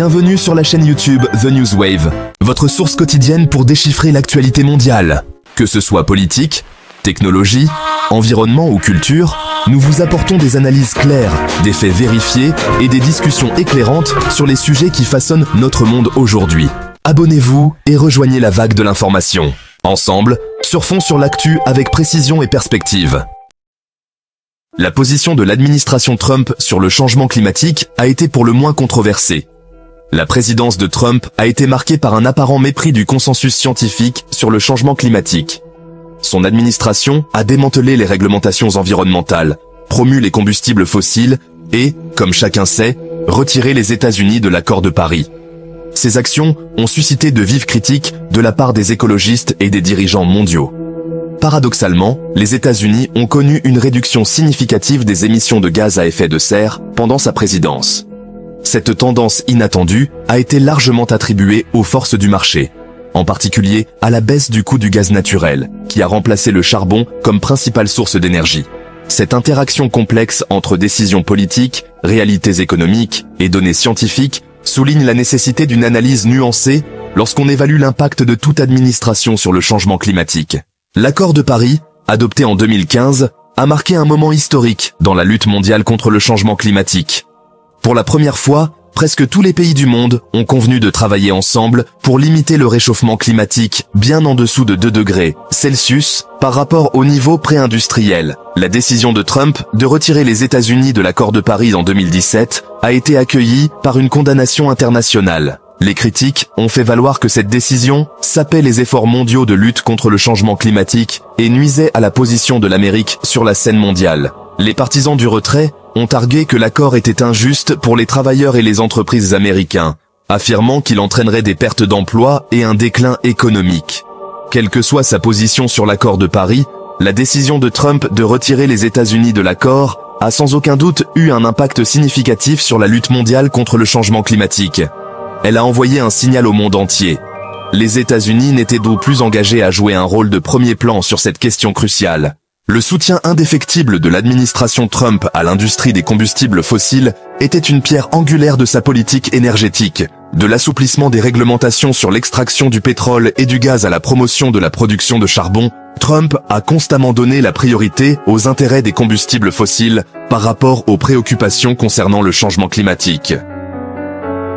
Bienvenue sur la chaîne YouTube The News Wave, votre source quotidienne pour déchiffrer l'actualité mondiale. Que ce soit politique, technologie, environnement ou culture, nous vous apportons des analyses claires, des faits vérifiés et des discussions éclairantes sur les sujets qui façonnent notre monde aujourd'hui. Abonnez-vous et rejoignez la vague de l'information. Ensemble, surfons sur l'actu avec précision et perspective. La position de l'administration Trump sur le changement climatique a été pour le moins controversée. La présidence de Trump a été marquée par un apparent mépris du consensus scientifique sur le changement climatique. Son administration a démantelé les réglementations environnementales, promu les combustibles fossiles et, comme chacun sait, retiré les États-Unis de l'accord de Paris. Ces actions ont suscité de vives critiques de la part des écologistes et des dirigeants mondiaux. Paradoxalement, les États-Unis ont connu une réduction significative des émissions de gaz à effet de serre pendant sa présidence. Cette tendance inattendue a été largement attribuée aux forces du marché, en particulier à la baisse du coût du gaz naturel, qui a remplacé le charbon comme principale source d'énergie. Cette interaction complexe entre décisions politiques, réalités économiques et données scientifiques souligne la nécessité d'une analyse nuancée lorsqu'on évalue l'impact de toute administration sur le changement climatique. L'accord de Paris, adopté en 2015, a marqué un moment historique dans la lutte mondiale contre le changement climatique. Pour la première fois, presque tous les pays du monde ont convenu de travailler ensemble pour limiter le réchauffement climatique bien en dessous de 2 degrés Celsius par rapport au niveau pré-industriel. La décision de Trump de retirer les États-Unis de l'accord de Paris en 2017 a été accueillie par une condamnation internationale. Les critiques ont fait valoir que cette décision sapait les efforts mondiaux de lutte contre le changement climatique et nuisait à la position de l'Amérique sur la scène mondiale. Les partisans du retrait ont argué que l'accord était injuste pour les travailleurs et les entreprises américains, affirmant qu'il entraînerait des pertes d'emplois et un déclin économique. Quelle que soit sa position sur l'accord de Paris, la décision de Trump de retirer les États-Unis de l'accord a sans aucun doute eu un impact significatif sur la lutte mondiale contre le changement climatique. Elle a envoyé un signal au monde entier. Les États-Unis n'étaient donc plus engagés à jouer un rôle de premier plan sur cette question cruciale. Le soutien indéfectible de l'administration Trump à l'industrie des combustibles fossiles était une pierre angulaire de sa politique énergétique, de l'assouplissement des réglementations sur l'extraction du pétrole et du gaz à la promotion de la production de charbon. Trump a constamment donné la priorité aux intérêts des combustibles fossiles par rapport aux préoccupations concernant le changement climatique.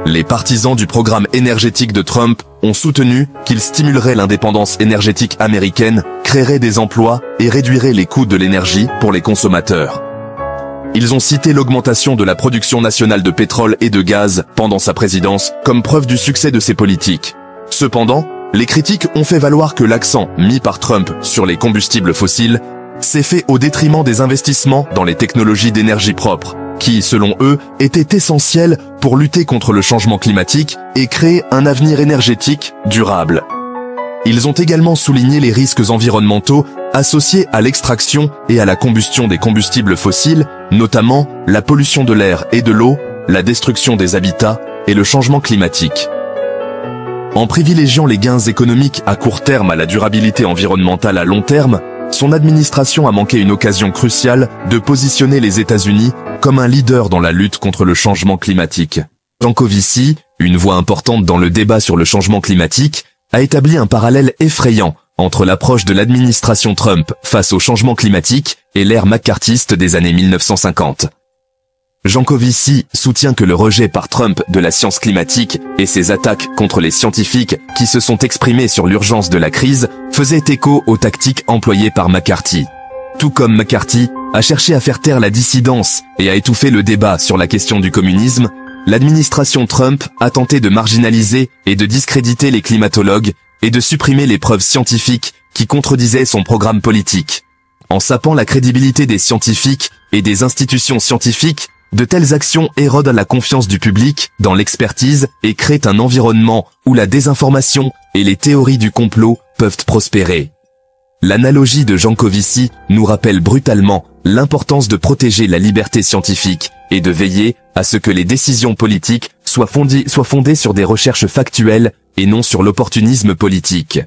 Les partisans du programme énergétique de Trump ont soutenu qu'il stimulerait l'indépendance énergétique américaine, créerait des emplois et réduirait les coûts de l'énergie pour les consommateurs. Ils ont cité l'augmentation de la production nationale de pétrole et de gaz pendant sa présidence comme preuve du succès de ses politiques. Cependant, les critiques ont fait valoir que l'accent mis par Trump sur les combustibles fossiles s'est fait au détriment des investissements dans les technologies d'énergie propre, qui, selon eux, étaient essentiels pour lutter contre le changement climatique et créer un avenir énergétique durable. Ils ont également souligné les risques environnementaux associés à l'extraction et à la combustion des combustibles fossiles, notamment la pollution de l'air et de l'eau, la destruction des habitats et le changement climatique. En privilégiant les gains économiques à court terme à la durabilité environnementale à long terme, son administration a manqué une occasion cruciale de positionner les États-Unis comme un leader dans la lutte contre le changement climatique. Jancovici, une voix importante dans le débat sur le changement climatique, a établi un parallèle effrayant entre l'approche de l'administration Trump face au changement climatique et l'ère McCarthyiste des années 1950. Jancovici soutient que le rejet par Trump de la science climatique et ses attaques contre les scientifiques qui se sont exprimés sur l'urgence de la crise faisaient écho aux tactiques employées par McCarthy. Tout comme McCarthy a cherché à faire taire la dissidence et à étouffer le débat sur la question du communisme, l'administration Trump a tenté de marginaliser et de discréditer les climatologues et de supprimer les preuves scientifiques qui contredisaient son programme politique. En sapant la crédibilité des scientifiques et des institutions scientifiques, de telles actions érodent la confiance du public dans l'expertise et créent un environnement où la désinformation et les théories du complot peuvent prospérer. L'analogie de Jancovici nous rappelle brutalement l'importance de protéger la liberté scientifique et de veiller à ce que les décisions politiques soient fondées sur des recherches factuelles et non sur l'opportunisme politique.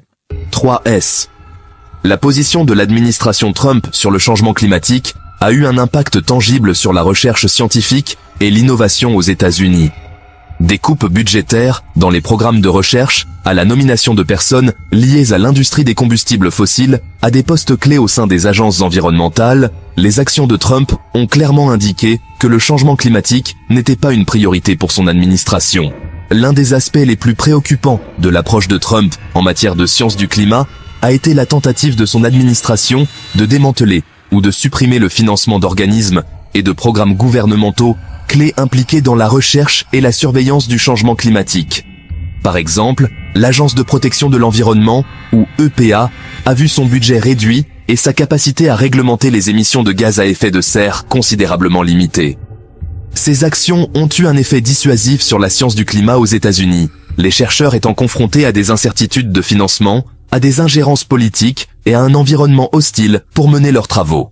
3S. La position de l'administration Trump sur le changement climatique a eu un impact tangible sur la recherche scientifique et l'innovation aux États-Unis. Des coupes budgétaires dans les programmes de recherche, à la nomination de personnes liées à l'industrie des combustibles fossiles, à des postes clés au sein des agences environnementales, les actions de Trump ont clairement indiqué que le changement climatique n'était pas une priorité pour son administration. L'un des aspects les plus préoccupants de l'approche de Trump en matière de sciences du climat a été la tentative de son administration de démanteler ou de supprimer le financement d'organismes et de programmes gouvernementaux clés impliqués dans la recherche et la surveillance du changement climatique. Par exemple, l'Agence de protection de l'environnement, ou EPA, a vu son budget réduit et sa capacité à réglementer les émissions de gaz à effet de serre considérablement limitée. Ces actions ont eu un effet dissuasif sur la science du climat aux États-Unis, les chercheurs étant confrontés à des incertitudes de financement, à des ingérences politiques et à un environnement hostile pour mener leurs travaux.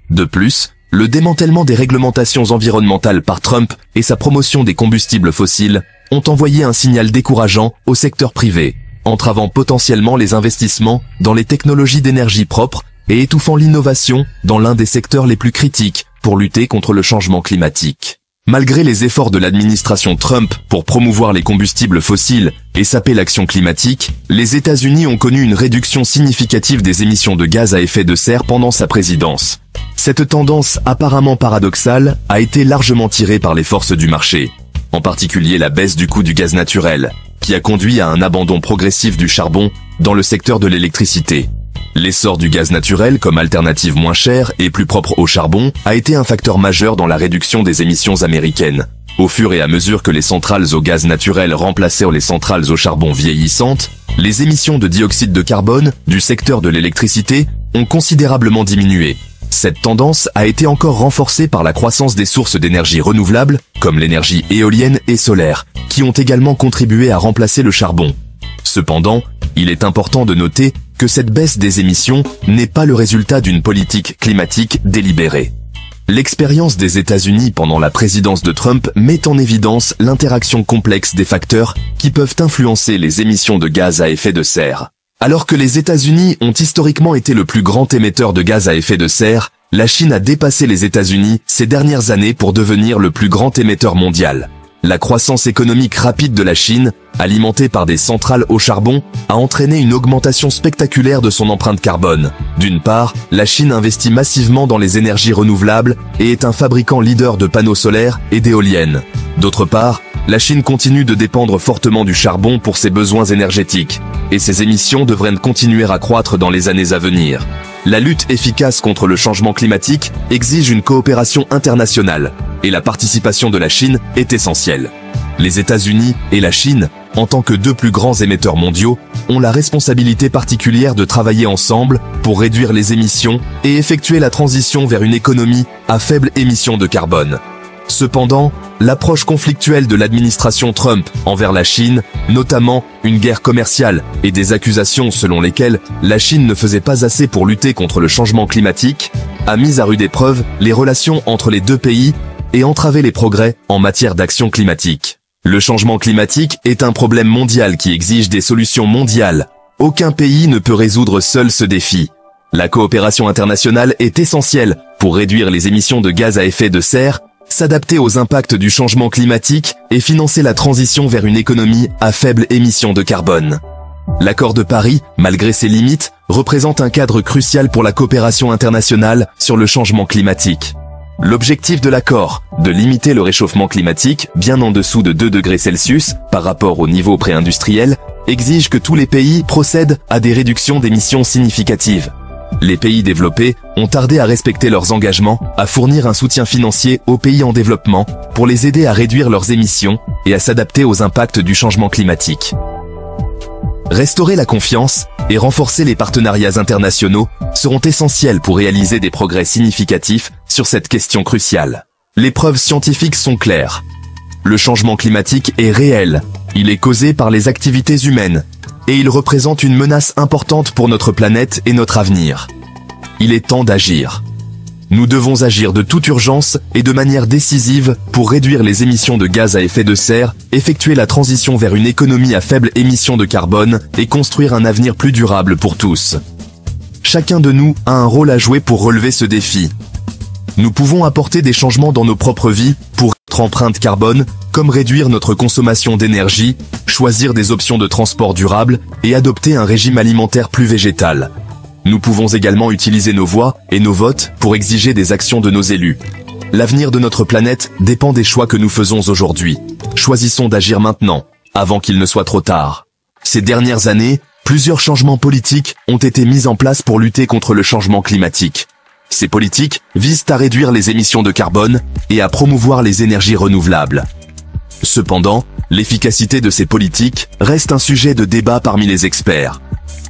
De plus, le démantèlement des réglementations environnementales par Trump et sa promotion des combustibles fossiles ont envoyé un signal décourageant au secteur privé, entravant potentiellement les investissements dans les technologies d'énergie propre et étouffant l'innovation dans l'un des secteurs les plus critiques pour lutter contre le changement climatique. Malgré les efforts de l'administration Trump pour promouvoir les combustibles fossiles et saper l'action climatique, les États-Unis ont connu une réduction significative des émissions de gaz à effet de serre pendant sa présidence. Cette tendance apparemment paradoxale a été largement tirée par les forces du marché, en particulier la baisse du coût du gaz naturel, qui a conduit à un abandon progressif du charbon dans le secteur de l'électricité. L'essor du gaz naturel comme alternative moins chère et plus propre au charbon a été un facteur majeur dans la réduction des émissions américaines. Au fur et à mesure que les centrales au gaz naturel remplacèrent les centrales au charbon vieillissantes, les émissions de dioxyde de carbone du secteur de l'électricité ont considérablement diminué. Cette tendance a été encore renforcée par la croissance des sources d'énergie renouvelables, comme l'énergie éolienne et solaire, qui ont également contribué à remplacer le charbon. Cependant, il est important de noter que cette baisse des émissions n'est pas le résultat d'une politique climatique délibérée. L'expérience des États-Unis pendant la présidence de Trump met en évidence l'interaction complexe des facteurs qui peuvent influencer les émissions de gaz à effet de serre. Alors que les États-Unis ont historiquement été le plus grand émetteur de gaz à effet de serre, la Chine a dépassé les États-Unis ces dernières années pour devenir le plus grand émetteur mondial. La croissance économique rapide de la Chine, alimentée par des centrales au charbon, a entraîné une augmentation spectaculaire de son empreinte carbone. D'une part, la Chine investit massivement dans les énergies renouvelables et est un fabricant leader de panneaux solaires et d'éoliennes. D'autre part, la Chine continue de dépendre fortement du charbon pour ses besoins énergétiques, et ses émissions devraient continuer à croître dans les années à venir. La lutte efficace contre le changement climatique exige une coopération internationale, et la participation de la Chine est essentielle. Les États-Unis et la Chine, en tant que deux plus grands émetteurs mondiaux, ont la responsabilité particulière de travailler ensemble pour réduire les émissions et effectuer la transition vers une économie à faible émission de carbone. Cependant, l'approche conflictuelle de l'administration Trump envers la Chine, notamment une guerre commerciale et des accusations selon lesquelles la Chine ne faisait pas assez pour lutter contre le changement climatique, a mis à rude épreuve les relations entre les deux pays et entravé les progrès en matière d'action climatique. Le changement climatique est un problème mondial qui exige des solutions mondiales. Aucun pays ne peut résoudre seul ce défi. La coopération internationale est essentielle pour réduire les émissions de gaz à effet de serre, s'adapter aux impacts du changement climatique et financer la transition vers une économie à faible émission de carbone. L'accord de Paris, malgré ses limites, représente un cadre crucial pour la coopération internationale sur le changement climatique. L'objectif de l'accord, de limiter le réchauffement climatique bien en dessous de 2 degrés Celsius par rapport au niveau pré-industriel, exige que tous les pays procèdent à des réductions d'émissions significatives. Les pays développés ont tardé à respecter leurs engagements, à fournir un soutien financier aux pays en développement pour les aider à réduire leurs émissions et à s'adapter aux impacts du changement climatique. Restaurer la confiance et renforcer les partenariats internationaux seront essentiels pour réaliser des progrès significatifs sur cette question cruciale. Les preuves scientifiques sont claires. Le changement climatique est réel, il est causé par les activités humaines, et il représente une menace importante pour notre planète et notre avenir. Il est temps d'agir. Nous devons agir de toute urgence et de manière décisive pour réduire les émissions de gaz à effet de serre, effectuer la transition vers une économie à faible émission de carbone et construire un avenir plus durable pour tous. Chacun de nous a un rôle à jouer pour relever ce défi. Nous pouvons apporter des changements dans nos propres vies pour notre empreinte carbone, comme réduire notre consommation d'énergie, choisir des options de transport durable et adopter un régime alimentaire plus végétal. Nous pouvons également utiliser nos voix et nos votes pour exiger des actions de nos élus. L'avenir de notre planète dépend des choix que nous faisons aujourd'hui. Choisissons d'agir maintenant, avant qu'il ne soit trop tard. Ces dernières années, plusieurs changements politiques ont été mis en place pour lutter contre le changement climatique. Ces politiques visent à réduire les émissions de carbone et à promouvoir les énergies renouvelables. Cependant, l'efficacité de ces politiques reste un sujet de débat parmi les experts.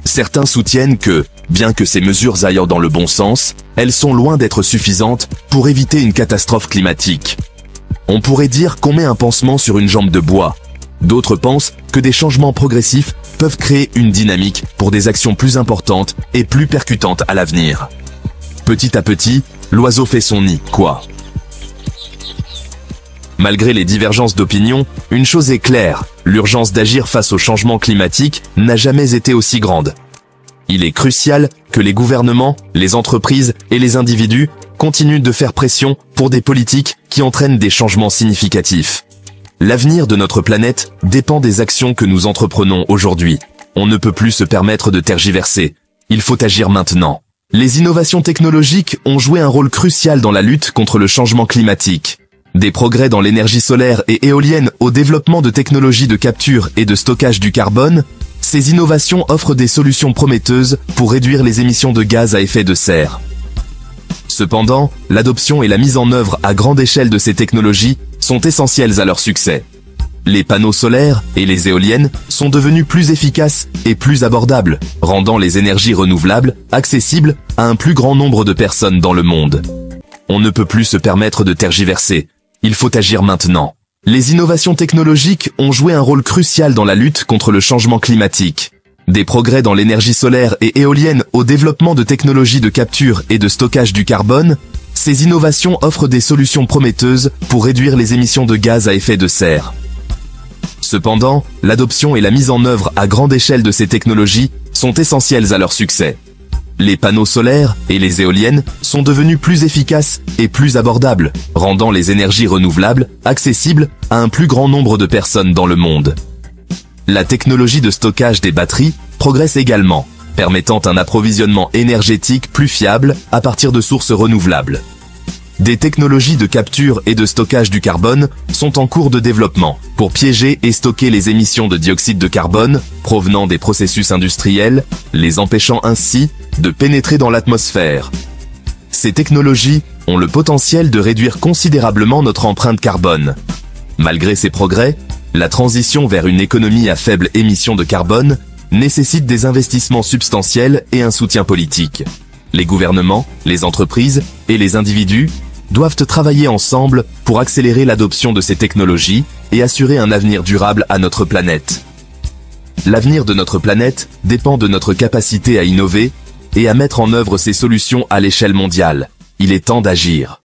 Certains soutiennent que, bien que ces mesures aillent dans le bon sens, elles sont loin d'être suffisantes pour éviter une catastrophe climatique. On pourrait dire qu'on met un pansement sur une jambe de bois. D'autres pensent que des changements progressifs peuvent créer une dynamique pour des actions plus importantes et plus percutantes à l'avenir. Petit à petit, l'oiseau fait son nid, quoi. Malgré les divergences d'opinion, une chose est claire, l'urgence d'agir face au changement climatique n'a jamais été aussi grande. Il est crucial que les gouvernements, les entreprises et les individus continuent de faire pression pour des politiques qui entraînent des changements significatifs. L'avenir de notre planète dépend des actions que nous entreprenons aujourd'hui. On ne peut plus se permettre de tergiverser. Il faut agir maintenant. Les innovations technologiques ont joué un rôle crucial dans la lutte contre le changement climatique. Des progrès dans l'énergie solaire et éolienne au développement de technologies de capture et de stockage du carbone, ces innovations offrent des solutions prometteuses pour réduire les émissions de gaz à effet de serre. Cependant, l'adoption et la mise en œuvre à grande échelle de ces technologies sont essentielles à leur succès. Les panneaux solaires et les éoliennes sont devenus plus efficaces et plus abordables, rendant les énergies renouvelables accessibles à un plus grand nombre de personnes dans le monde. On ne peut plus se permettre de tergiverser. Il faut agir maintenant. Les innovations technologiques ont joué un rôle crucial dans la lutte contre le changement climatique. Des progrès dans l'énergie solaire et éolienne au développement de technologies de capture et de stockage du carbone, ces innovations offrent des solutions prometteuses pour réduire les émissions de gaz à effet de serre. Cependant, l'adoption et la mise en œuvre à grande échelle de ces technologies sont essentielles à leur succès. Les panneaux solaires et les éoliennes sont devenus plus efficaces et plus abordables, rendant les énergies renouvelables accessibles à un plus grand nombre de personnes dans le monde. La technologie de stockage des batteries progresse également, permettant un approvisionnement énergétique plus fiable à partir de sources renouvelables. Des technologies de capture et de stockage du carbone sont en cours de développement pour piéger et stocker les émissions de dioxyde de carbone provenant des processus industriels, les empêchant ainsi de pénétrer dans l'atmosphère. Ces technologies ont le potentiel de réduire considérablement notre empreinte carbone. Malgré ces progrès, la transition vers une économie à faible émission de carbone nécessite des investissements substantiels et un soutien politique. Les gouvernements, les entreprises et les individus doivent travailler ensemble pour accélérer l'adoption de ces technologies et assurer un avenir durable à notre planète. L'avenir de notre planète dépend de notre capacité à innover et à mettre en œuvre ces solutions à l'échelle mondiale. Il est temps d'agir.